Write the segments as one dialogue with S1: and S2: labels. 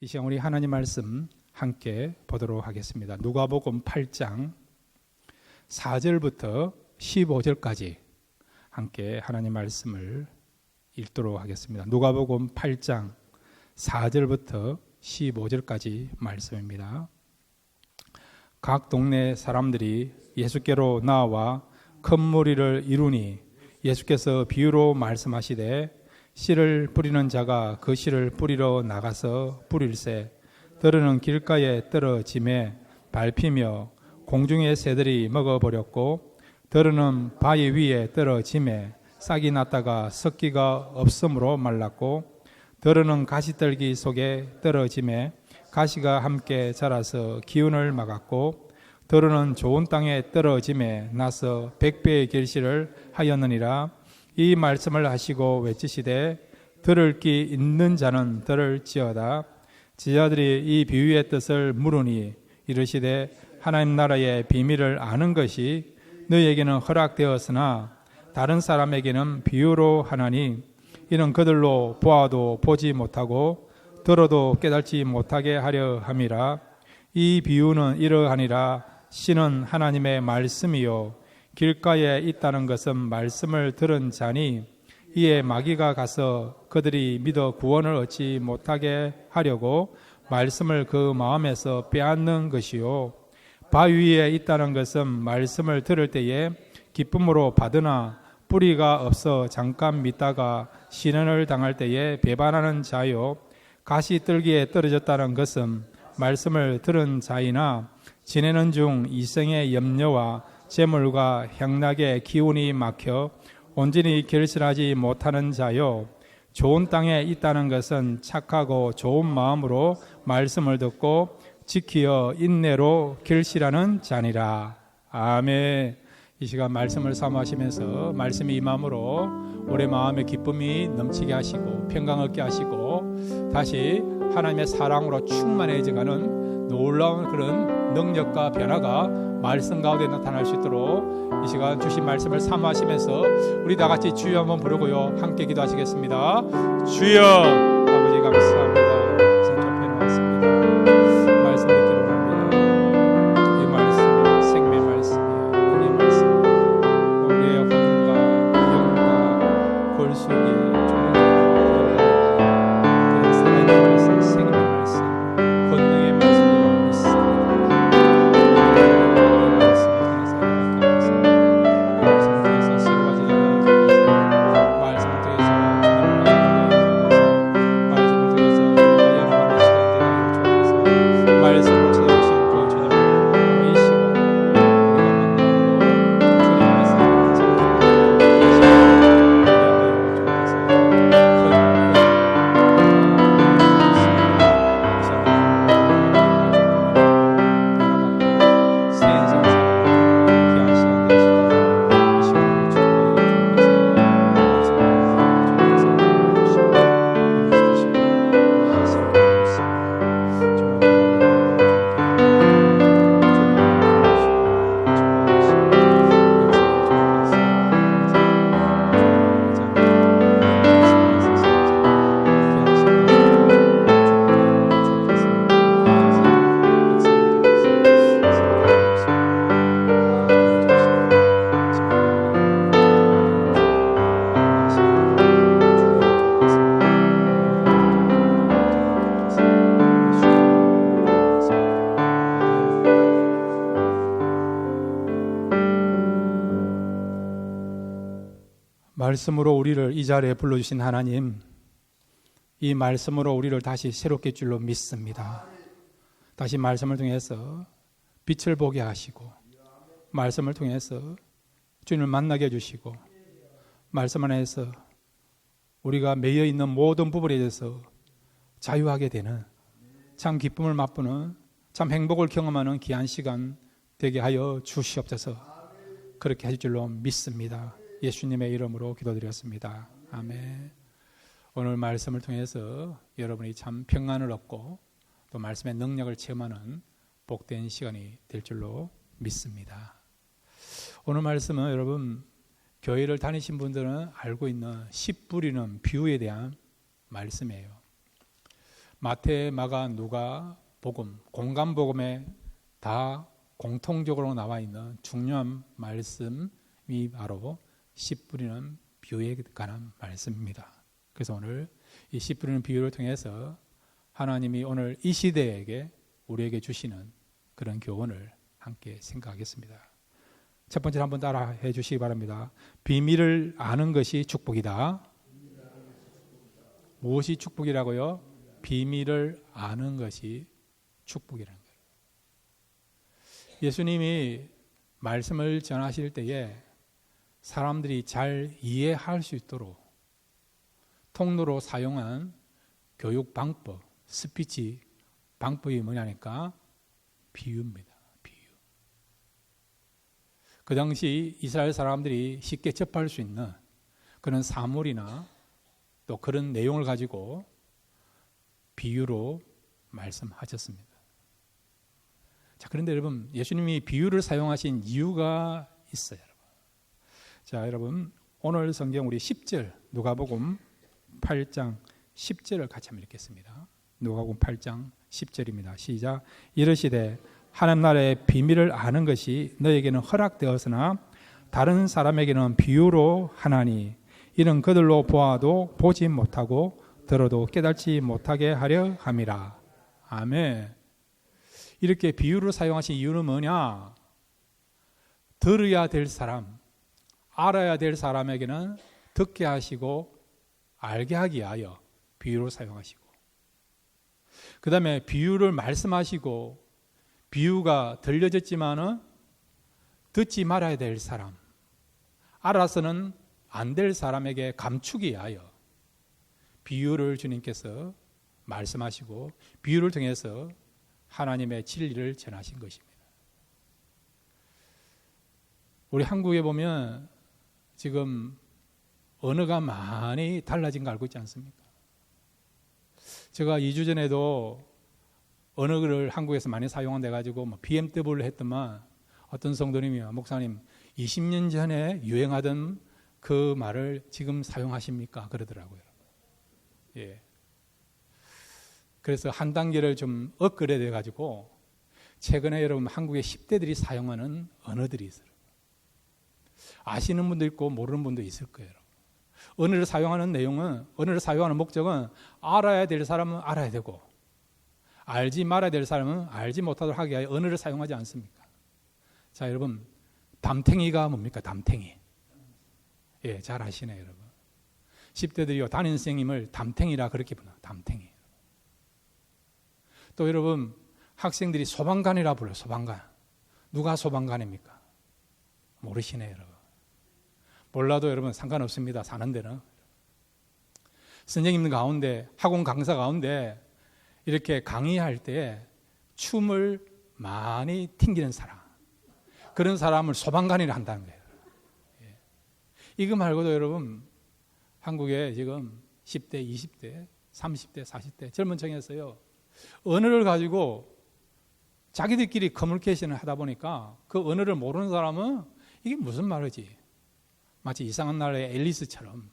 S1: 이 시간 우리 하나님 말씀 함께 보도록 하겠습니다. 누가복음 8장 4절부터 15절까지 함께 하나님 말씀을 읽도록 하겠습니다. 누가복음 8장 4절부터 15절까지 말씀입니다. 각 동네 사람들이 예수께로 나와 큰 무리를 이루니 예수께서 비유로 말씀하시되 씨를 뿌리는 자가 그 씨를 뿌리러 나가서 뿌릴새 들으는 길가에 떨어짐에 밟히며 공중의 새들이 먹어버렸고 들으는 바위 위에 떨어짐에 싹이 났다가 썩기가 없으므로 말랐고 들으는 가시떨기 속에 떨어짐에 가시가 함께 자라서 기운을 막았고 들으는 좋은 땅에 떨어짐에 나서 100배의 결실을 하였느니라. 이 말씀을 하시고 외치시되 들을 귀 있는 자는 들을지어다. 제자들이 이 비유의 뜻을 물으니 이르시되 하나님 나라의 비밀을 아는 것이 너희에게는 허락되었으나 다른 사람에게는 비유로 하나니 이는 그들로 보아도 보지 못하고 들어도 깨닫지 못하게 하려 함이라. 이 비유는 이러하니라. 씨는 하나님의 말씀이요 길가에 있다는 것은 말씀을 들은 자니 이에 마귀가 가서 그들이 믿어 구원을 얻지 못하게 하려고 말씀을 그 마음에서 빼앗는 것이요 바위 위에 있다는 것은 말씀을 들을 때에 기쁨으로 받으나 뿌리가 없어 잠깐 믿다가 시련을 당할 때에 배반하는 자요 가시떨기에 떨어졌다는 것은 말씀을 들은 자이나 지내는 중 이생의 염려와 재물과 향락의 기운이 막혀 온전히 결실하지 못하는 자요 좋은 땅에 있다는 것은 착하고 좋은 마음으로 말씀을 듣고 지키어 인내로 결실하는 자니라. 아멘. 이 시간 말씀을 사모하시면서 말씀이 임함으로 우리 마음의 기쁨이 넘치게 하시고 평강 얻게 하시고 다시 하나님의 사랑으로 충만해져가는 놀라운 그런 능력과 변화가 말씀 가운데 나타날 수 있도록 이 시간 주신 말씀을 사모하시면서 우리 다 같이 주여 한번 부르고요 함께 기도하시겠습니다. 주여 아버지 감사합니다. 성전편에 왔습니다. 말씀 듣기로 합니다. 이 말씀이 생명의 말씀이에요. 은혜의 말씀이에요. 우리의 혼과 영과 골수기에 살아있는 말씀, 생명의 말씀, 권능의 말씀으로 믿습니다. 말씀으로 우리를 이 자리에 불러주신 하나님, 이 말씀으로 우리를 다시 새롭게 할 줄로 믿습니다. 다시 말씀을 통해서 빛을 보게 하시고 말씀을 통해서 주님을 만나게 해주시고 말씀 안에서 우리가 매여 있는 모든 부분에 대해서 자유하게 되는 참 기쁨을 맛보는 참 행복을 경험하는 귀한 시간 되게 하여 주시옵소서. 그렇게 하실 줄로 믿습니다. 예수님의 이름으로 기도드렸습니다. 아멘. 오늘 말씀을 통해서 여러분이 참 평안을 얻고 또 말씀의 능력을 체험하는 복된 시간이 될 줄로 믿습니다. 오늘 말씀은 여러분 교회를 다니신 분들은 알고 있는 씨 뿌리는 비유에 대한 말씀이에요. 마태, 마가, 누가, 복음, 공간 복음에 다 공통적으로 나와 있는 중요한 말씀이 바로 씨 뿌리는 비유에 관한 말씀입니다. 그래서 오늘 이 씨 뿌리는 비유를 통해서 하나님이 오늘 이 시대에게 우리에게 주시는 그런 교훈을 함께 생각하겠습니다. 첫 번째로 한번 따라해 주시기 바랍니다. 비밀을 아는 것이 축복이다. 무엇이 축복이라고요? 비밀을 아는 것이 축복이라는 거예요. 예수님이 말씀을 전하실 때에 사람들이 잘 이해할 수 있도록 통로로 사용한 교육 방법, 스피치 방법이 뭐냐니까 비유입니다. 비유. 그 당시 이스라엘 사람들이 쉽게 접할 수 있는 그런 사물이나 또 그런 내용을 가지고 비유로 말씀하셨습니다. 자, 그런데 여러분, 예수님이 비유를 사용하신 이유가 있어요. 자, 여러분, 오늘 성경 우리 10절 누가복음 8장 10절을 같이 한번 읽겠습니다. 누가복음 8장 10절입니다. 시작. 이르시되 하나님 나라의 비밀을 아는 것이 너에게는 허락되었으나 다른 사람에게는 비유로 하나니 이는 그들로 보아도 보지 못하고 들어도 깨닫지 못하게 하려 함이라. 아멘. 이렇게 비유를 사용하신 이유는 뭐냐? 들어야 될 사람, 알아야 될 사람에게는 듣게 하시고 알게 하기 위하여 비유를 사용하시고, 그 다음에 비유를 말씀하시고 비유가 들려졌지만은 듣지 말아야 될 사람, 알아서는 안 될 사람에게 감추기 위하여 비유를 주님께서 말씀하시고 비유를 통해서 하나님의 진리를 전하신 것입니다. 우리 한국에 보면 지금 언어가 많이 달라진 거 알고 있지 않습니까? 제가 2주 전에도 언어를 한국에서 많이 사용한다 가지고 BMW를 했더만 어떤 성도님이 목사님 20년 전에 유행하던 그 말을 지금 사용하십니까? 그러더라고요. 예. 그래서 한 단계를 좀 업그레이드 해가지고 최근에 여러분 한국의 10대들이 사용하는 언어들이 있어요. 아시는 분도 있고 모르는 분도 있을 거예요. 언어를 사용하는 내용은, 언어를 사용하는 목적은 알아야 될 사람은 알아야 되고 알지 말아야 될 사람은 알지 못하도록 하기 위해 언어를 사용하지 않습니까? 자, 여러분, 담탱이가 뭡니까? 담탱이. 예, 잘 아시네요, 여러분. 10대들이요, 담임 선생님을 담탱이라 그렇게 부르나, 담탱이. 또 여러분, 학생들이 소방관이라 불러요, 소방관. 누가 소방관입니까? 모르시네요, 여러분. 몰라도 여러분 상관없습니다, 사는 데는. 선생님 가운데, 학원 강사 가운데 이렇게 강의할 때 춤을 많이 튕기는 사람, 그런 사람을 소방관이라 한다는 거예요. 예. 이거 말고도 여러분 한국에 지금 10대, 20대, 30대, 40대 젊은 층에서요, 언어를 가지고 자기들끼리 커뮤니케이션을 하다 보니까 그 언어를 모르는 사람은 이게 무슨 말이지? 마치 이상한 나라의 앨리스처럼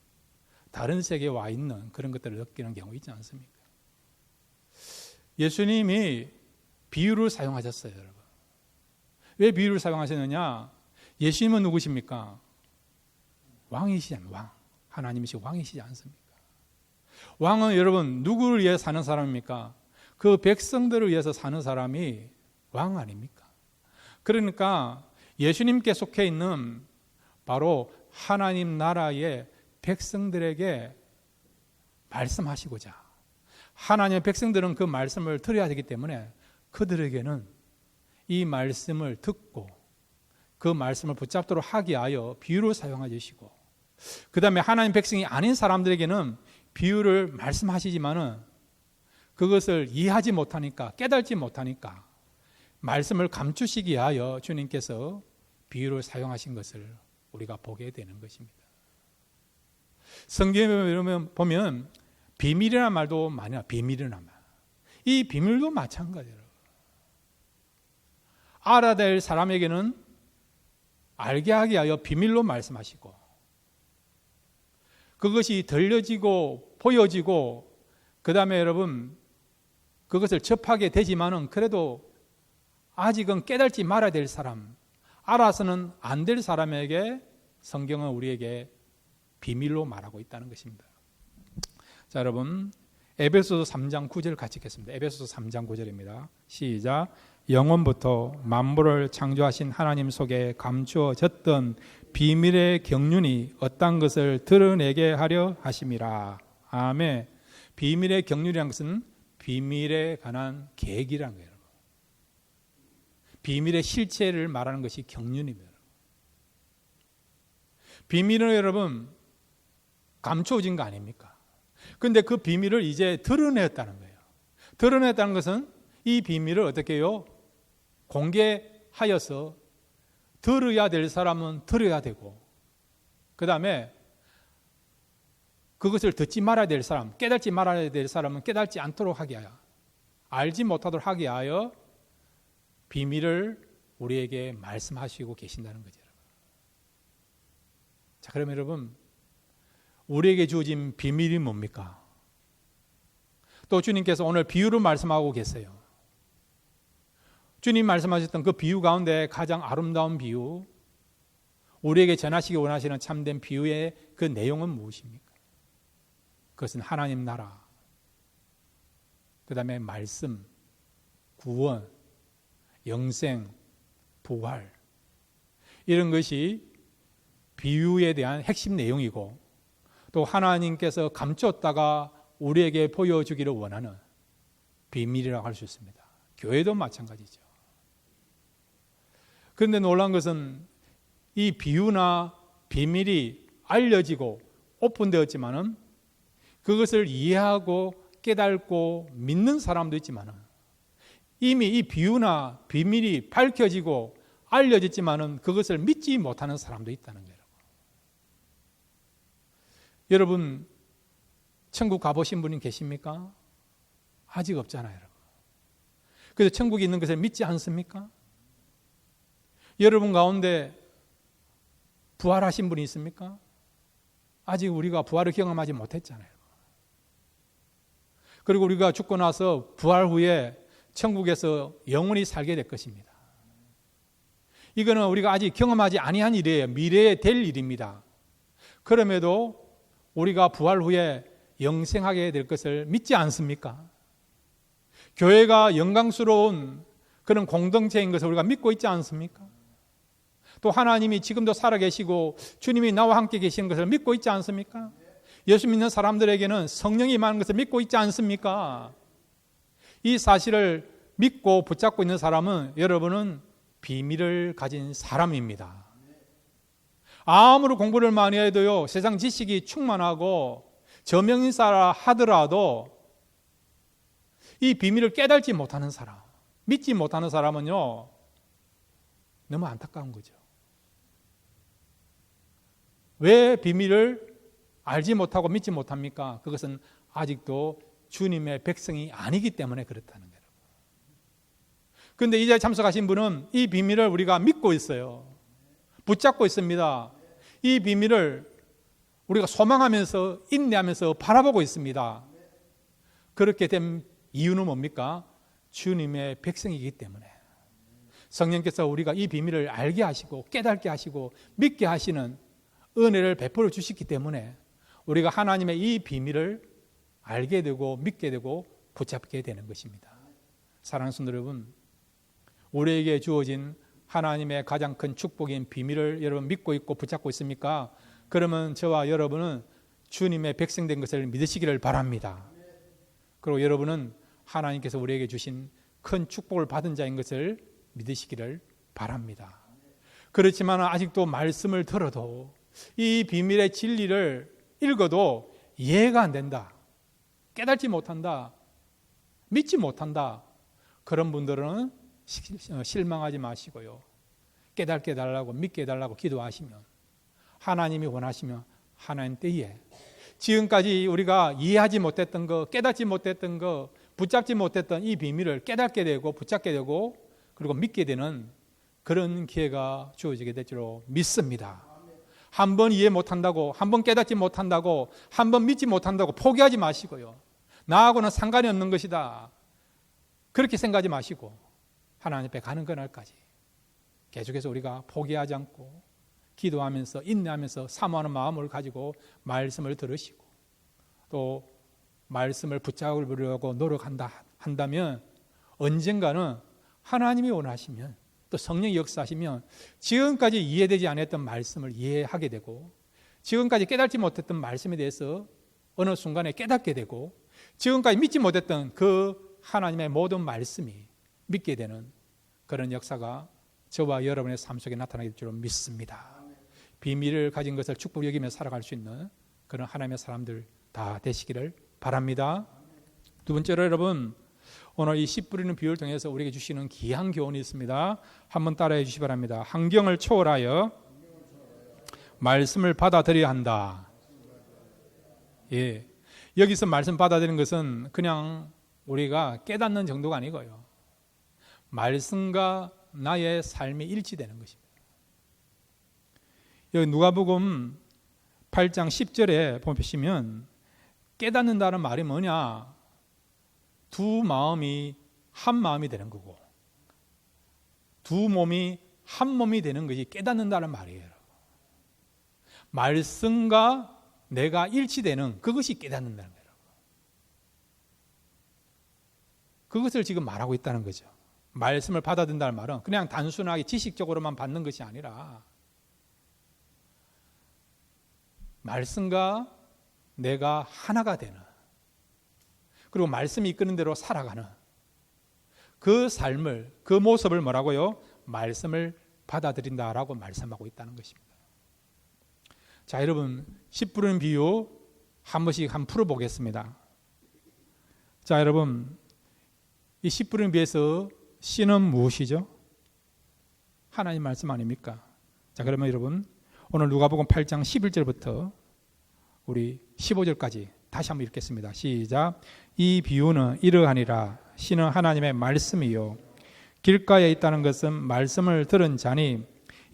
S1: 다른 세계에 와 있는 그런 것들을 느끼는 경우 있지 않습니까? 예수님이 비유를 사용하셨어요, 여러분. 왜 비유를 사용하셨느냐? 예수님은 누구십니까? 왕이시잖아요, 왕. 하나님이시 왕이시지 않습니까? 왕은 여러분 누구를 위해 사는 사람입니까? 그 백성들을 위해서 사는 사람이 왕 아닙니까? 그러니까 예수님께 속해 있는 바로 하나님 나라의 백성들에게 말씀하시고자, 하나님의 백성들은 그 말씀을 들어야 되기 때문에 그들에게는 이 말씀을 듣고 그 말씀을 붙잡도록 하기 위하여 비유를 사용해 주시고, 그 다음에 하나님 백성이 아닌 사람들에게는 비유를 말씀하시지만은 그것을 이해하지 못하니까, 깨달지 못하니까 말씀을 감추시기 위하여 주님께서 비유를 사용하신 것을 우리가 보게 되는 것입니다. 성경에 보면 비밀이라는 말도 많아요. 비밀이라는 말. 이 비밀도 마찬가지예요. 알아야 될 사람에게는 알게 하기 위하여 비밀로 말씀하시고, 그것이 들려지고 보여지고, 그 다음에 여러분 그것을 접하게 되지만은 그래도 아직은 깨닫지 말아야 될 사람, 알아서는 안 될 사람에게 성경은 우리에게 비밀로 말하고 있다는 것입니다. 자, 여러분, 에베소서 3장 9절 같이 읽겠습니다. 에베소서 3장 9절입니다. 시작. 영원부터 만물을 창조하신 하나님 속에 감추어졌던 비밀의 경륜이 어떤 것을 드러내게 하려 하심이라. 아멘. 비밀의 경륜이라는 것은 비밀에 관한 계획이라는 거예요. 비밀의 실체를 말하는 것이 경륜입니다. 비밀은 여러분 감춰진 거 아닙니까? 그런데 그 비밀을 이제 드러냈다는 거예요. 드러냈다는 것은 이 비밀을 어떻게 해요? 공개하여서 들어야 될 사람은 들어야 되고, 그 다음에 그것을 듣지 말아야 될 사람, 깨닫지 말아야 될 사람은 깨닫지 않도록 하게 하여, 알지 못하도록 하게 하여 비밀을 우리에게 말씀하시고 계신다는 거죠. 자, 그러면 여러분, 우리에게 주어진 비밀이 뭡니까? 또 주님께서 오늘 비유를 말씀하고 계세요. 주님 말씀하셨던 그 비유 가운데 가장 아름다운 비유, 우리에게 전하시기 원하시는 참된 비유의 그 내용은 무엇입니까? 그것은 하나님 나라, 그 다음에 말씀, 구원, 영생, 부활, 이런 것이 비유에 대한 핵심 내용이고, 또 하나님께서 감췄다가 우리에게 보여주기를 원하는 비밀이라고 할 수 있습니다. 교회도 마찬가지죠. 그런데 놀라운 것은 이 비유나 비밀이 알려지고 오픈되었지만은 그것을 이해하고 깨닫고 믿는 사람도 있지만은 이미 이 비유나 비밀이 밝혀지고 알려졌지만은 그것을 믿지 못하는 사람도 있다는 거예요. 여러분, 천국 가보신 분이 계십니까? 아직 없잖아요, 여러분. 그래서 천국이 있는 것을 믿지 않습니까? 여러분 가운데 부활하신 분이 있습니까? 아직 우리가 부활을 경험하지 못했잖아요. 그리고 우리가 죽고 나서 부활 후에 천국에서 영원히 살게 될 것입니다. 이거는 우리가 아직 경험하지 아니한 일이에요. 미래에 될 일입니다. 그럼에도 우리가 부활 후에 영생하게 될 것을 믿지 않습니까? 교회가 영광스러운 그런 공동체인 것을 우리가 믿고 있지 않습니까? 또 하나님이 지금도 살아계시고 주님이 나와 함께 계시는 것을 믿고 있지 않습니까? 예수 믿는 사람들에게는 성령이 임하는 것을 믿고 있지 않습니까? 이 사실을 믿고 붙잡고 있는 사람은 여러분은 비밀을 가진 사람입니다. 아무리 공부를 많이 해도요, 세상 지식이 충만하고 저명인사라 하더라도 이 비밀을 깨닫지 못하는 사람, 믿지 못하는 사람은요, 너무 안타까운 거죠. 왜 비밀을 알지 못하고 믿지 못합니까? 그것은 아직도 주님의 백성이 아니기 때문에 그렇다는 거예요. 그런데 이 자리에 참석하신 분은 이 비밀을 우리가 믿고 있어요. 붙잡고 있습니다. 이 비밀을 우리가 소망하면서 인내하면서 바라보고 있습니다. 그렇게 된 이유는 뭡니까? 주님의 백성이기 때문에. 성령께서 우리가 이 비밀을 알게 하시고 깨닫게 하시고 믿게 하시는 은혜를 베풀어 주시기 때문에 우리가 하나님의 이 비밀을 알게 되고 믿게 되고 붙잡게 되는 것입니다. 사랑하는 성도 여러분, 우리에게 주어진 하나님의 가장 큰 축복인 비밀을 여러분 믿고 있고 붙잡고 있습니까? 그러면 저와 여러분은 주님의 백성된 것을 믿으시기를 바랍니다. 그리고 여러분은 하나님께서 우리에게 주신 큰 축복을 받은 자인 것을 믿으시기를 바랍니다. 그렇지만 아직도 말씀을 들어도 이 비밀의 진리를 읽어도 이해가 안 된다, 깨닫지 못한다, 믿지 못한다, 그런 분들은 실망하지 마시고요, 깨닫게 해달라고 믿게 해달라고 기도하시면 하나님이 원하시면 하나님 때에 지금까지 우리가 이해하지 못했던 거, 깨닫지 못했던 거, 붙잡지 못했던 이 비밀을 깨닫게 되고 붙잡게 되고 그리고 믿게 되는 그런 기회가 주어지게 될 줄로 믿습니다. 한 번 이해 못한다고, 한 번 깨닫지 못한다고, 한 번 믿지 못한다고 포기하지 마시고요, 나하고는 상관이 없는 것이다, 그렇게 생각하지 마시고 하나님 앞에 가는 그날까지 계속해서 우리가 포기하지 않고 기도하면서 인내하면서 사모하는 마음을 가지고 말씀을 들으시고 또 말씀을 붙잡으려고 한다면 언젠가는 하나님이 원하시면 또 성령이 역사하시면 지금까지 이해되지 않았던 말씀을 이해하게 되고 지금까지 깨닫지 못했던 말씀에 대해서 어느 순간에 깨닫게 되고 지금까지 믿지 못했던 그 하나님의 모든 말씀이 믿게 되는 그런 역사가 저와 여러분의 삶 속에 나타나게 될 줄 믿습니다. 비밀을 가진 것을 축복 여기며 살아갈 수 있는 그런 하나님의 사람들 다 되시기를 바랍니다. 두 번째로 여러분, 오늘 이 씨 뿌리는 비유를 통해서 우리에게 주시는 귀한 교훈이 있습니다. 한번 따라해 주시기 바랍니다. 환경을 초월하여 말씀을 받아들여야 한다. 예, 여기서 말씀 받아들이는 것은 그냥 우리가 깨닫는 정도가 아니고요. 말씀과 나의 삶이 일치되는 것입니다. 여기 누가복음 8장 10절에 보시면 깨닫는다는 말이 뭐냐? 두 마음이 한 마음이 되는 거고 두 몸이 한 몸이 되는 것이 깨닫는다는 말이에요. 말씀과 내가 일치되는 그것이 깨닫는다는 거예요. 그것을 지금 말하고 있다는 거죠. 말씀을 받아든다는 말은 그냥 단순하게 지식적으로만 받는 것이 아니라 말씀과 내가 하나가 되는, 그리고 말씀이 이끄는 대로 살아가는 그 삶을, 그 모습을 뭐라고요? 말씀을 받아들인다라고 말씀하고 있다는 것입니다. 자, 여러분, 씨 뿌리는 비유 한 번씩 한번 풀어보겠습니다. 자, 여러분, 이 씨 뿌리는 비유에서 씨는 무엇이죠? 하나님 말씀 아닙니까? 자, 그러면 여러분, 오늘 누가복음 8장 11절부터 우리 15절까지 다시 한번 읽겠습니다. 시작. 이 비유는 이러하니라. 씨는 하나님의 말씀이요 길가에 있다는 것은 말씀을 들은 자니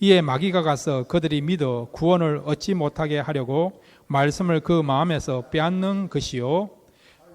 S1: 이에 마귀가 가서 그들이 믿어 구원을 얻지 못하게 하려고 말씀을 그 마음에서 빼앗는 것이요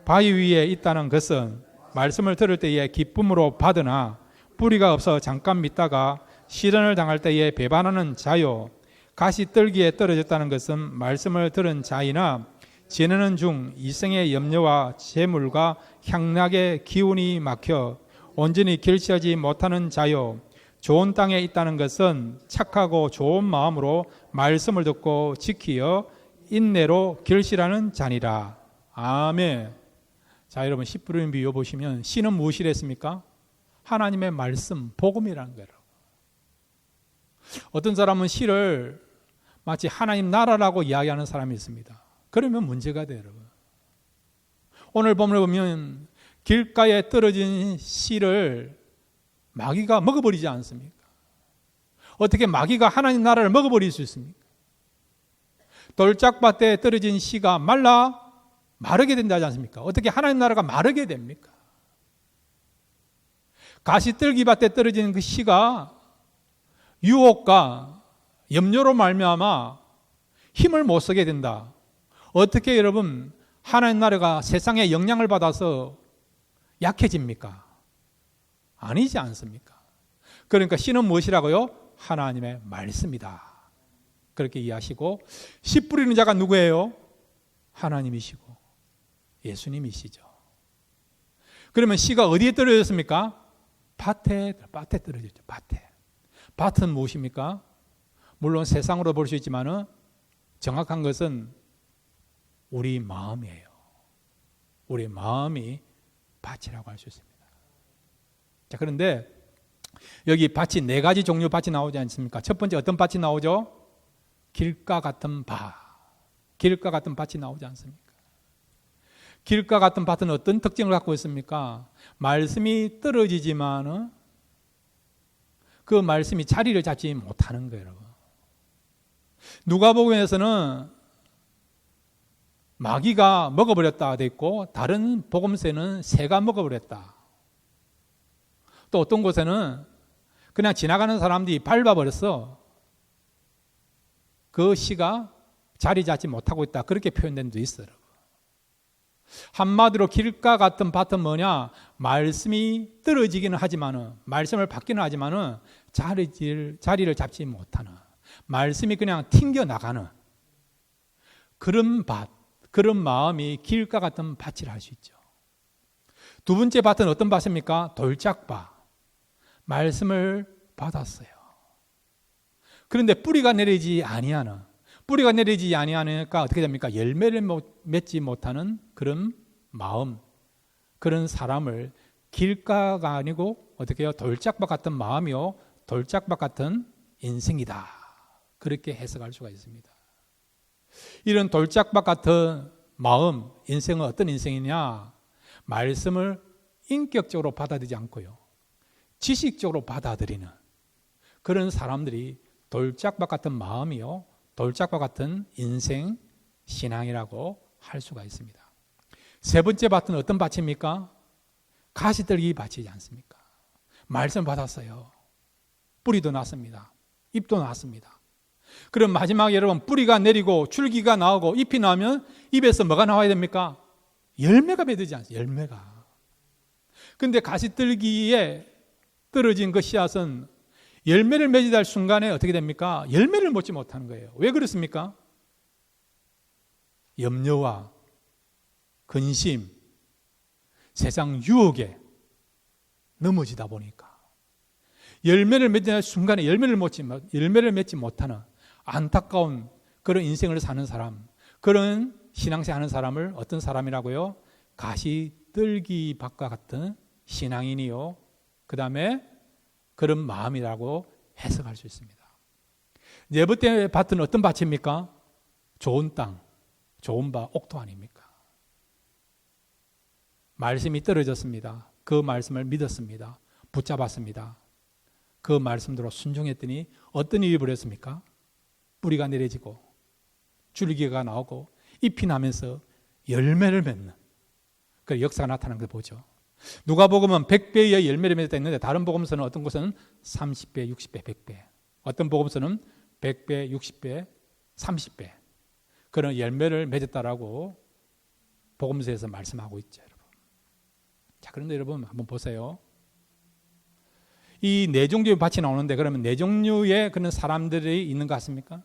S1: 바위 위에 있다는 것은 말씀을 들을 때에 기쁨으로 받으나 뿌리가 없어 잠깐 믿다가 시련을 당할 때에 배반하는 자요 가시떨기에 떨어졌다는 것은 말씀을 들은 자이나 지내는 중 이생의 염려와 재물과 향락의 기운이 막혀 온전히 결실하지 못하는 자요 좋은 땅에 있다는 것은 착하고 좋은 마음으로 말씀을 듣고 지키어 인내로 결실하는 자니라. 아멘. 자, 여러분, 씨 뿌리는 비유 보시면 씨는 무엇이랬습니까? 하나님의 말씀, 복음이라는 거예요. 어떤 사람은 씨를 마치 하나님 나라라고 이야기하는 사람이 있습니다. 그러면 문제가 돼요, 여러분. 오늘 본문을 보면 길가에 떨어진 씨를 마귀가 먹어버리지 않습니까? 어떻게 마귀가 하나님 나라를 먹어버릴 수 있습니까? 돌짝밭에 떨어진 씨가 마르게 된다지 않습니까? 어떻게 하나님 나라가 마르게 됩니까? 가시떨기밭에 떨어진 그 씨가 유혹과 염려로 말미암아 힘을 못 쓰게 된다. 어떻게 여러분 하나님 나라가 세상에 영향을 받아서 약해집니까? 아니지 않습니까? 그러니까 씨는 무엇이라고요? 하나님의 말씀이다. 그렇게 이해하시고 씨 뿌리는 자가 누구예요? 하나님이시고 예수님이시죠. 그러면 씨가 어디에 떨어졌습니까? 밭에 떨어졌죠. 밭은 무엇입니까? 물론 세상으로 볼 수 있지만 정확한 것은 우리 마음이에요. 우리 마음이 밭이라고 할 수 있습니다. 자, 그런데 여기 밭이 네 가지 종류 밭이 나오지 않습니까? 첫 번째 어떤 밭이 나오죠? 길가 같은 밭. 길가 같은 밭이 나오지 않습니까? 길가 같은 밭은 어떤 특징을 갖고 있습니까? 말씀이 떨어지지만 그 말씀이 자리를 잡지 못하는 거예요, 여러분. 누가복음에서는 마귀가 먹어버렸다 돼 있고 다른 복음서에는 새가 먹어버렸다. 또 어떤 곳에는 그냥 지나가는 사람들이 밟아버렸어. 그 씨가 자리 잡지 못하고 있다. 그렇게 표현된 데도 있어요. 한마디로 길가 같은 밭은 뭐냐? 말씀이 떨어지기는 하지만은, 말씀을 받기는 하지만은 자리를 잡지 못하는, 말씀이 그냥 튕겨 나가는 그런 밭, 그런 마음이 길가 같은 밭이라 할 수 있죠. 두 번째 밭은 어떤 밭입니까? 돌짝밭. 말씀을 받았어요. 그런데 뿌리가 내리지 아니하는, 뿌리가 내리지 아니하니까 어떻게 됩니까? 열매를 맺지 못하는 그런 마음, 그런 사람을 길가가 아니고 어떻게 해요? 돌짝밭 같은 마음이요, 돌짝밭 같은 인생이다, 그렇게 해석할 수가 있습니다. 이런 돌짝밭 같은 마음, 인생은 어떤 인생이냐? 말씀을 인격적으로 받아들이지 않고요, 지식적으로 받아들이는 그런 사람들이 돌짝밭 같은 마음이요, 돌짝밭 같은 인생 신앙이라고 할 수가 있습니다. 세 번째 밭은 어떤 밭입니까? 가시떨기 밭이지 않습니까? 말씀 받았어요. 뿌리도 났습니다. 잎도 났습니다. 그럼 마지막에 여러분, 뿌리가 내리고 줄기가 나오고 잎이 나오면 잎에서 뭐가 나와야 됩니까? 열매가 맺어지지 않습니까? 열매가. 근데 가시떨기에 떨어진 그 씨앗은 열매를 맺어야 할 순간에 어떻게 됩니까? 열매를 맺지 못하는 거예요. 왜 그렇습니까? 염려와 근심, 세상 유혹에 넘어지다 보니까 열매를 맺어야 할 순간에 열매를 맺지 못하는 안타까운 그런 인생을 사는 사람, 그런 신앙생활 하는 사람을 어떤 사람이라고요? 가시떨기 밭과 같은 신앙인이요, 그 다음에 그런 마음이라고 해석할 수 있습니다. 네 번째 밭은 어떤 밭입니까? 좋은 땅, 좋은 밭, 옥토 아닙니까? 말씀이 떨어졌습니다. 그 말씀을 믿었습니다. 붙잡았습니다. 그 말씀대로 순종했더니 어떤 일이 벌어졌습니까? 뿌리가 내려지고 줄기가 나오고 잎이 나면서 열매를 맺는 그 역사가 나타나는 걸 보죠. 누가복음은 100배의 열매를 맺었다 했는데 다른 복음서는 어떤 곳은 30배, 60배, 100배, 어떤 복음서는 100배, 60배, 30배 그런 열매를 맺었다라고 복음서에서 말씀하고 있죠, 여러분. 자, 그런데 여러분 한번 보세요. 이 네 종류의 밭이 나오는데 그러면 네 종류의 그런 사람들이 있는 것 같습니까?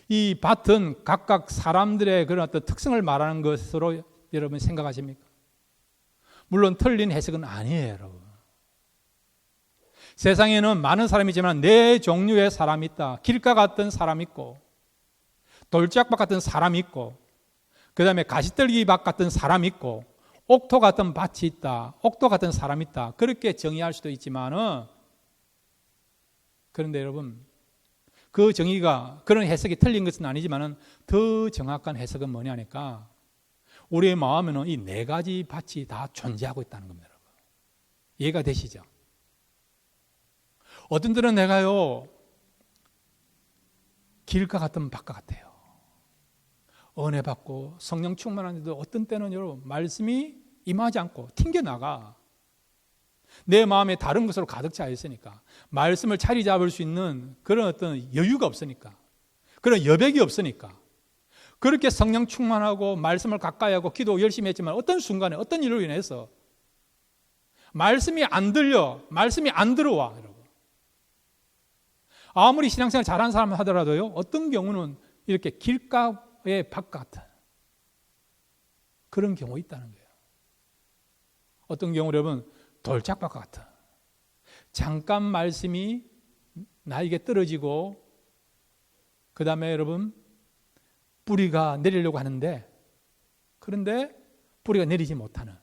S1: 이 밭은 각각 사람들의 그런 어떤 특성을 말하는 것으로 여러분 생각하십니까? 물론 틀린 해석은 아니에요, 여러분. 세상에는 많은 사람이지만 네 종류의 사람이 있다. 길가 같은 사람이 있고, 돌짝밭 같은 사람이 있고, 그 다음에 가시떨기 밭 같은 사람이 있고, 옥토 같은 밭이 있다. 옥토 같은 사람이 있다. 그렇게 정의할 수도 있지만은, 그런데 여러분, 그 정의가, 그런 해석이 틀린 것은 아니지만은 더 정확한 해석은 뭐냐니까, 우리의 마음에는 이 네 가지 밭이 다 존재하고 있다는 겁니다, 여러분. 이해가 되시죠? 어떤 때는 내가요, 길가 같은 밭과 같아요. 은혜 받고 성령 충만한데도 어떤 때는 여러분 말씀이 임하지 않고 튕겨나가. 내 마음에 다른 것으로 가득 차 있으니까, 말씀을 자리 잡을 수 있는 그런 어떤 여유가 없으니까, 그런 여백이 없으니까, 그렇게 성령 충만하고 말씀을 가까이 하고 기도 열심히 했지만 어떤 순간에 어떤 일로 인해서 말씀이 안 들려, 말씀이 안 들어와. 여러분, 아무리 신앙생활 잘하는 사람 하더라도요, 어떤 경우는 이렇게 길가의 밭 같은 그런 경우 있다는 거예요. 어떤 경우 여러분 돌짝밭 같은, 잠깐 말씀이 나에게 떨어지고 그 다음에 여러분 뿌리가 내리려고 하는데, 그런데 뿌리가 내리지 못하는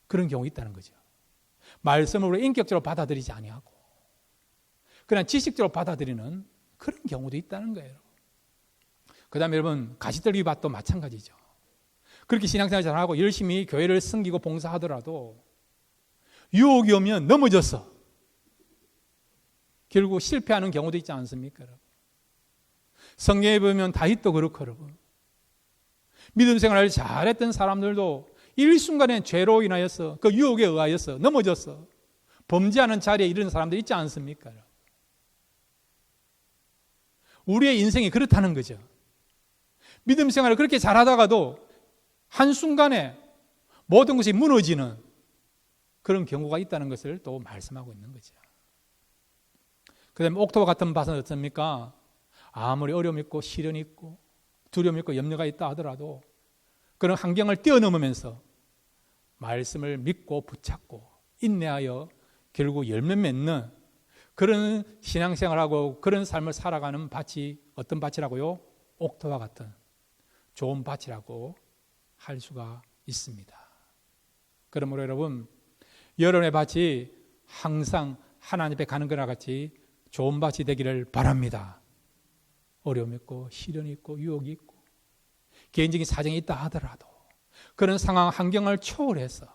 S1: 그런 경우 있다는 거죠. 말씀을 인격적으로 받아들이지 아니하고 그냥 지식적으로 받아들이는 그런 경우도 있다는 거예요. 그 다음에 여러분 가시떨기 밭도 마찬가지죠. 그렇게 신앙생활 잘하고 열심히 교회를 섬기고 봉사하더라도 유혹이 오면 넘어졌어. 결국 실패하는 경우도 있지 않습니까, 여러분? 성경에 보면 다윗도 그렇고, 여러분. 믿음 생활을 잘했던 사람들도 일순간에 죄로 인하여서, 그 유혹에 의하여서 넘어졌어. 범죄하는 자리에 이르는 사람들 있지 않습니까, 여러분? 우리의 인생이 그렇다는 거죠. 믿음 생활을 그렇게 잘하다가도 한순간에 모든 것이 무너지는 그런 경우가 있다는 것을 또 말씀하고 있는 거죠. 그 다음에 옥토와 같은 밭은 어떻습니까? 아무리 어려움이 있고 시련이 있고 두려움이 있고 염려가 있다 하더라도 그런 환경을 뛰어넘으면서 말씀을 믿고 붙잡고 인내하여 결국 열매 맺는 그런 신앙생활하고 그런 삶을 살아가는 밭이 어떤 밭이라고요? 옥토와 같은 좋은 밭이라고 할 수가 있습니다. 그러므로 여러분, 여러분의 밭이 항상 하나님 앞에 가는 것과 같이 좋은 밭이 되기를 바랍니다. 어려움이 있고 시련이 있고 유혹이 있고 개인적인 사정이 있다 하더라도 그런 상황 환경을 초월해서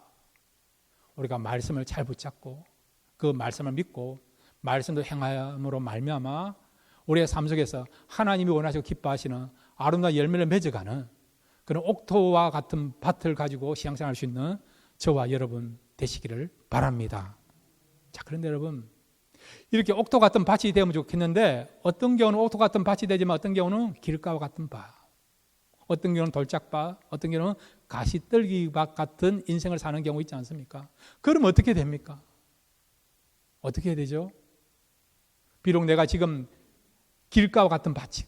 S1: 우리가 말씀을 잘 붙잡고 그 말씀을 믿고 말씀도 행함으로 말미암아 우리의 삶 속에서 하나님이 원하시고 기뻐하시는 아름다운 열매를 맺어가는 그런 옥토와 같은 밭을 가지고 신앙생활 할 수 있는 저와 여러분 되시기를 바랍니다. 자, 그런데 여러분, 이렇게 옥토 같은 밭이 되면 좋겠는데 어떤 경우는 옥토 같은 밭이 되지만 어떤 경우는 길가와 같은 밭, 어떤 경우는 돌짝밭, 어떤 경우는 가시떨기밭 같은 인생을 사는 경우 있지 않습니까? 그럼 어떻게 됩니까? 어떻게 해야 되죠? 비록 내가 지금 길가와 같은 밭이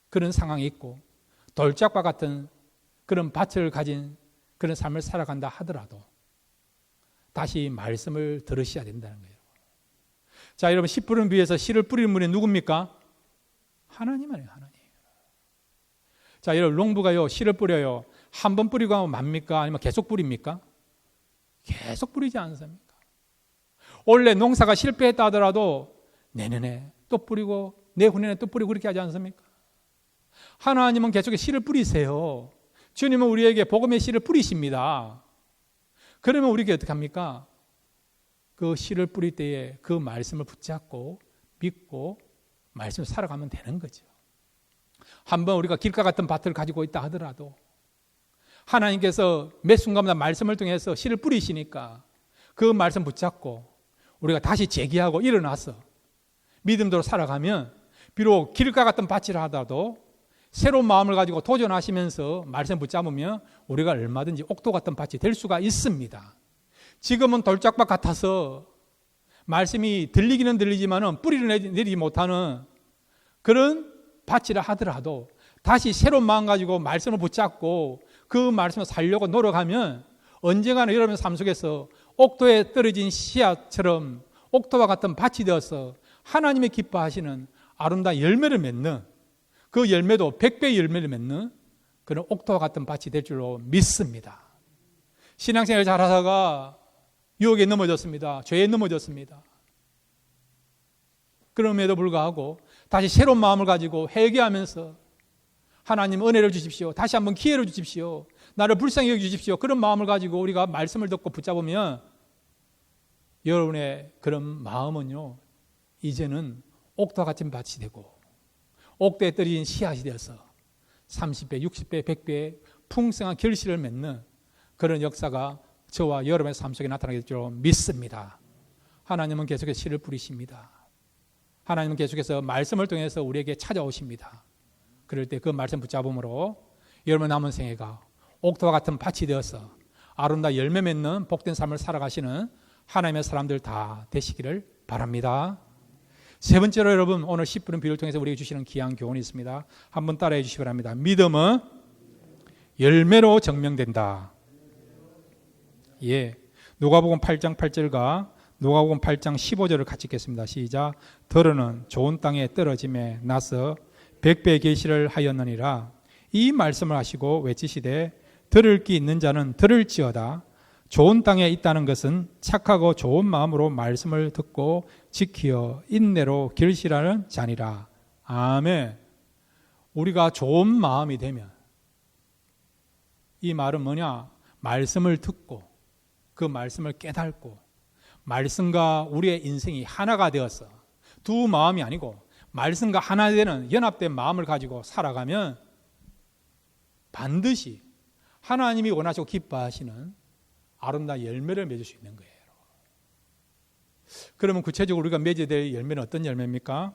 S1: 그런 상황이 있고 돌짝밭 같은 그런 밭을 가진 그런 삶을 살아간다 하더라도 다시 말씀을 들으셔야 된다는 거예요. 자, 여러분, 씨 뿌리는 비에서 씨를 뿌리는 분이 누굽니까? 하나님 아니에요, 하나님. 자, 여러분, 농부가요 씨를 뿌려요. 한 번 뿌리고 하면 맙니까? 아니면 계속 뿌립니까? 계속 뿌리지 않습니까? 원래 농사가 실패했다 하더라도 내년에 또 뿌리고 내후년에 또 뿌리고 그렇게 하지 않습니까? 하나님은 계속해서 씨를 뿌리세요. 주님은 우리에게 복음의 씨를 뿌리십니다. 그러면 우리에게 어떻게 합니까? 그 씨를 뿌릴 때에 그 말씀을 붙잡고 믿고 말씀을 살아가면 되는 거죠. 한번 우리가 길가 같은 밭을 가지고 있다 하더라도 하나님께서 매 순간마다 말씀을 통해서 씨를 뿌리시니까 그 말씀 붙잡고 우리가 다시 재기하고 일어나서 믿음대로 살아가면 비록 길가 같은 밭이라 하더라도 새로운 마음을 가지고 도전하시면서 말씀 붙잡으면 우리가 얼마든지 옥토 같은 밭이 될 수가 있습니다. 지금은 돌짝밭 같아서 말씀이 들리기는 들리지만 뿌리를 내리지 못하는 그런 밭이라 하더라도 다시 새로운 마음 가지고 말씀을 붙잡고 그 말씀을 살려고 노력하면 언젠가는 여러분의 삶 속에서 옥토에 떨어진 씨앗처럼 옥토와 같은 밭이 되어서 하나님의 기뻐하시는 아름다운 열매를 맺는 그 열매도 100배의 열매를 맺는 그런 옥토와 같은 밭이 될 줄로 믿습니다. 신앙생활을 잘하다가 유혹에 넘어졌습니다. 죄에 넘어졌습니다. 그럼에도 불구하고 다시 새로운 마음을 가지고 회개하면서 하나님 은혜를 주십시오. 다시 한번 기회를 주십시오. 나를 불쌍히 여겨주십시오. 그런 마음을 가지고 우리가 말씀을 듣고 붙잡으면 여러분의 그런 마음은요, 이제는 옥토와 같은 밭이 되고 옥토에 떨어진 씨앗이 되어서 30배, 60배, 100배의 풍성한 결실을 맺는 그런 역사가 저와 여러분의 삶 속에 나타나게 될 줄 믿습니다. 하나님은 계속해서 씨를 뿌리십니다. 하나님은 계속해서 말씀을 통해서 우리에게 찾아오십니다. 그럴 때 그 말씀 붙잡음으로 여러분 남은 생애가 옥토와 같은 밭이 되어서 아름다운 열매 맺는 복된 삶을 살아가시는 하나님의 사람들 다 되시기를 바랍니다. 세 번째로 여러분, 오늘 10분의 비유를 통해서 우리에게 주시는 귀한 교훈이 있습니다. 한번 따라해 주시기 바랍니다. 믿음은 열매로 증명된다. 예, 누가복음 8장 8절과 누가복음 8장 15절을 같이 읽겠습니다. 시작. 들으는 좋은 땅에 떨어짐에 나서 100배의 계시를 하였느니라. 이 말씀을 하시고 외치시되 들을 귀 있는 자는 들을지어다. 좋은 땅에 있다는 것은 착하고 좋은 마음으로 말씀을 듣고 지키어 인내로 결실하는 자니라. 아멘. 우리가 좋은 마음이 되면, 이 말은 뭐냐? 말씀을 듣고 그 말씀을 깨닫고 말씀과 우리의 인생이 하나가 되어서 두 마음이 아니고 말씀과 하나 되는 연합된 마음을 가지고 살아가면 반드시 하나님이 원하시고 기뻐하시는 아름다운 열매를 맺을 수 있는 거예요. 그러면 구체적으로 우리가 맺어야 될 열매는 어떤 열매입니까?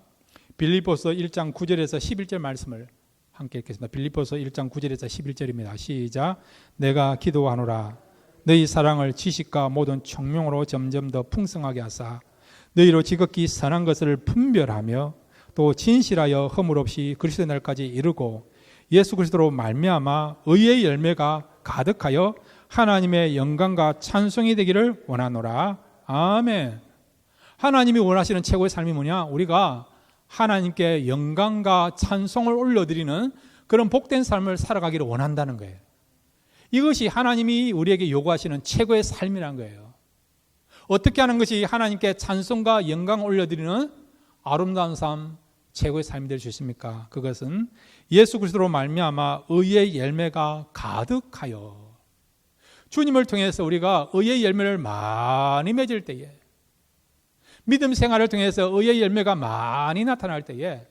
S1: 빌립보서 1장 9절에서 11절 말씀을 함께 읽겠습니다. 빌립보서 1장 9절에서 11절입니다. 시작. 내가 기도하노라 너희 사랑을 지식과 모든 총명으로 점점 더 풍성하게 하사 너희로 지극히 선한 것을 분별하며 또 진실하여 허물 없이 그리스도의 날까지 이르고 예수 그리스도로 말미암아 의의 열매가 가득하여 하나님의 영광과 찬송이 되기를 원하노라. 아멘. 하나님이 원하시는 최고의 삶이 뭐냐? 우리가 하나님께 영광과 찬송을 올려드리는 그런 복된 삶을 살아가기를 원한다는 거예요. 이것이 하나님이 우리에게 요구하시는 최고의 삶이라는 거예요. 어떻게 하는 것이 하나님께 찬송과 영광을 올려드리는 아름다운 삶, 최고의 삶이 될 수 있습니까? 그것은 예수 그리스도로 말미암아 의의 열매가 가득하여 주님을 통해서 우리가 의의 열매를 많이 맺을 때에 믿음 생활을 통해서 의의 열매가 많이 나타날 때에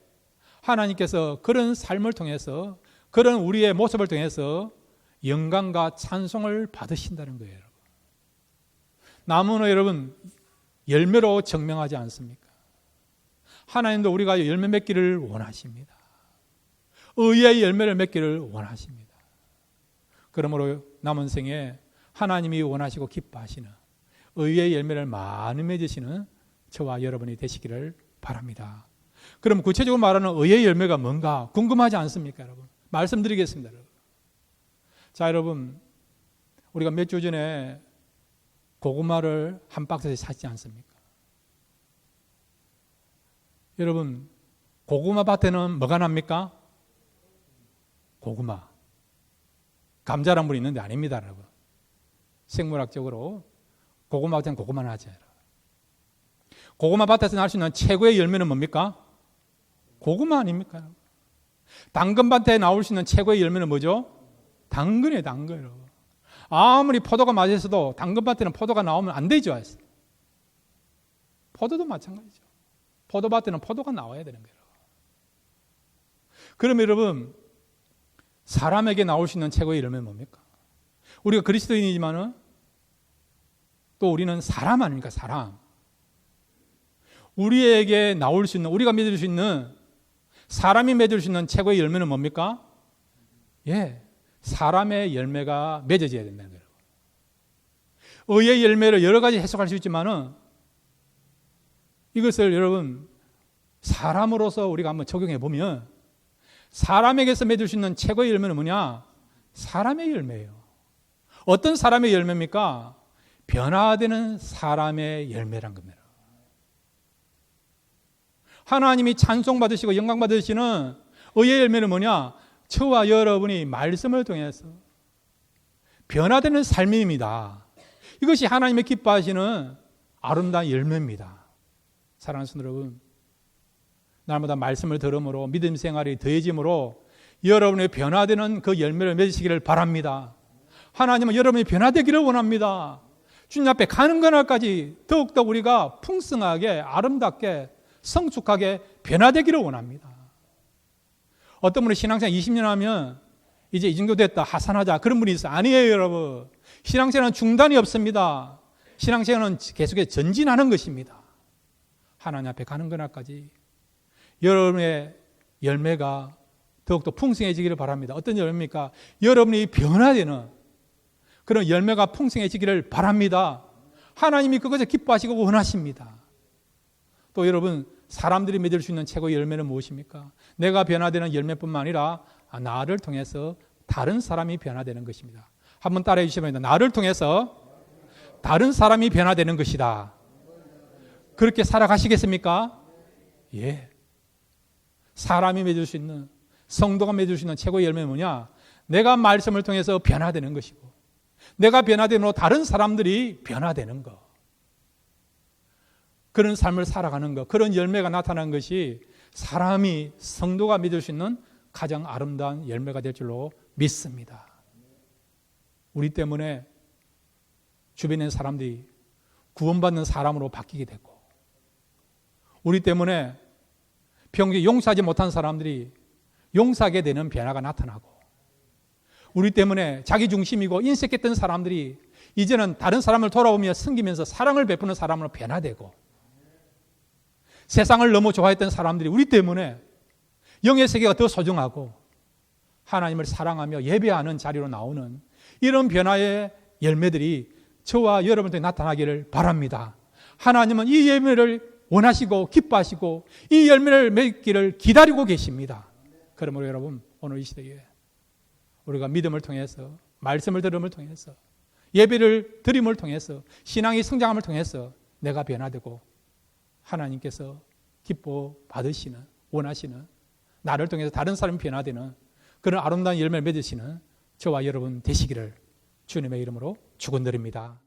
S1: 하나님께서 그런 삶을 통해서 그런 우리의 모습을 통해서 영광과 찬송을 받으신다는 거예요. 나무는 여러분 열매로 증명하지 않습니까? 하나님도 우리가 열매 맺기를 원하십니다. 의의 열매를 맺기를 원하십니다. 그러므로 남은 생에 하나님이 원하시고 기뻐하시는 의의 열매를 많이 맺으시는 저와 여러분이 되시기를 바랍니다. 그럼 구체적으로 말하는 의의 열매가 뭔가 궁금하지 않습니까, 여러분? 말씀드리겠습니다, 여러분. 자, 여러분, 우리가 몇 주 전에 고구마를 한 박스에 샀지 않습니까? 여러분, 고구마 밭에는 뭐가 납니까? 고구마. 감자란 물이 있는데 아닙니다, 여러분. 생물학적으로 고구마 밭에는 고구마 나죠. 고구마 밭에서 날 수 있는 최고의 열매는 뭡니까? 고구마 아닙니까? 당근밭에 나올 수 있는 최고의 열매는 뭐죠? 당근이에요, 당근. 아무리 포도가 맛있어도 당근밭에는 포도가 나오면 안 되죠. 포도도 마찬가지죠. 포도밭에는 포도가 나와야 되는 거예요. 그럼 여러분, 사람에게 나올 수 있는 최고의 열매는 뭡니까? 우리가 그리스도인이지만은 또 우리는 사람 아닙니까? 사람. 우리에게 나올 수 있는, 우리가 맺을 수 있는, 사람이 맺을 수 있는 최고의 열매는 뭡니까? 예, 사람의 열매가 맺어져야 된다는 거예요. 의의 열매를 여러 가지 해석할 수 있지만은 이것을 여러분 사람으로서 우리가 한번 적용해 보면 사람에게서 맺을 수 있는 최고의 열매는 뭐냐? 사람의 열매예요. 어떤 사람의 열매입니까? 변화되는 사람의 열매란 겁니다. 하나님이 찬송받으시고 영광받으시는 의의 열매는 뭐냐? 저와 여러분이 말씀을 통해서 변화되는 삶입니다. 이것이 하나님의 기뻐하시는 아름다운 열매입니다. 사랑하는 성도 여러분, 날마다 말씀을 들음으로 믿음 생활이 더해짐으로 여러분의 변화되는 그 열매를 맺으시기를 바랍니다. 하나님은 여러분이 변화되기를 원합니다. 주님 앞에 가는 그날까지 더욱더 우리가 풍성하게 아름답게 성숙하게 변화되기를 원합니다. 어떤 분이 신앙생활 20년 하면 이제 이 정도 됐다, 하산하자, 그런 분이 있어요. 아니에요, 여러분. 신앙생활은 중단이 없습니다. 신앙생활은 계속해서 전진하는 것입니다. 하나님 앞에 가는 그날까지 여러분의 열매가 더욱더 풍성해지기를 바랍니다. 어떤 열매입니까? 여러분이 변화되는 그런 열매가 풍성해지기를 바랍니다. 하나님이 그것을 기뻐하시고 원하십니다. 또 여러분, 사람들이 맺을 수 있는 최고의 열매는 무엇입니까? 내가 변화되는 열매뿐만 아니라 나를 통해서 다른 사람이 변화되는 것입니다. 한번 따라해 주시면 나를 통해서 다른 사람이 변화되는 것이다. 그렇게 살아가시겠습니까? 예. 사람이 맺을 수 있는, 성도가 맺을 수 있는 최고의 열매는 뭐냐? 내가 말씀을 통해서 변화되는 것이고, 내가 변화되므로 다른 사람들이 변화되는 것. 그런 삶을 살아가는 것, 그런 열매가 나타난 것이 사람이, 성도가 맺을 수 있는 가장 아름다운 열매가 될 줄로 믿습니다. 우리 때문에 주변에 있는 사람들이 구원받는 사람으로 바뀌게 되고, 우리 때문에 평소에 용서하지 못한 사람들이 용서하게 되는 변화가 나타나고, 우리 때문에 자기 중심이고 인색했던 사람들이 이제는 다른 사람을 돌아오며 섬기면서 사랑을 베푸는 사람으로 변화되고, 세상을 너무 좋아했던 사람들이 우리 때문에 영의 세계가 더 소중하고 하나님을 사랑하며 예배하는 자리로 나오는 이런 변화의 열매들이 저와 여러분들에게 나타나기를 바랍니다. 하나님은 이 열매를 원하시고 기뻐하시고 이 열매를 맺기를 기다리고 계십니다. 그러므로 여러분, 오늘 이 시대에 우리가 믿음을 통해서, 말씀을 들음을 통해서, 예배를 드림을 통해서, 신앙의 성장함을 통해서 내가 변화되고 하나님께서 기뻐 받으시는, 원하시는, 나를 통해서 다른 사람이 변화되는 그런 아름다운 열매를 맺으시는 저와 여러분 되시기를 주님의 이름으로 축원드립니다.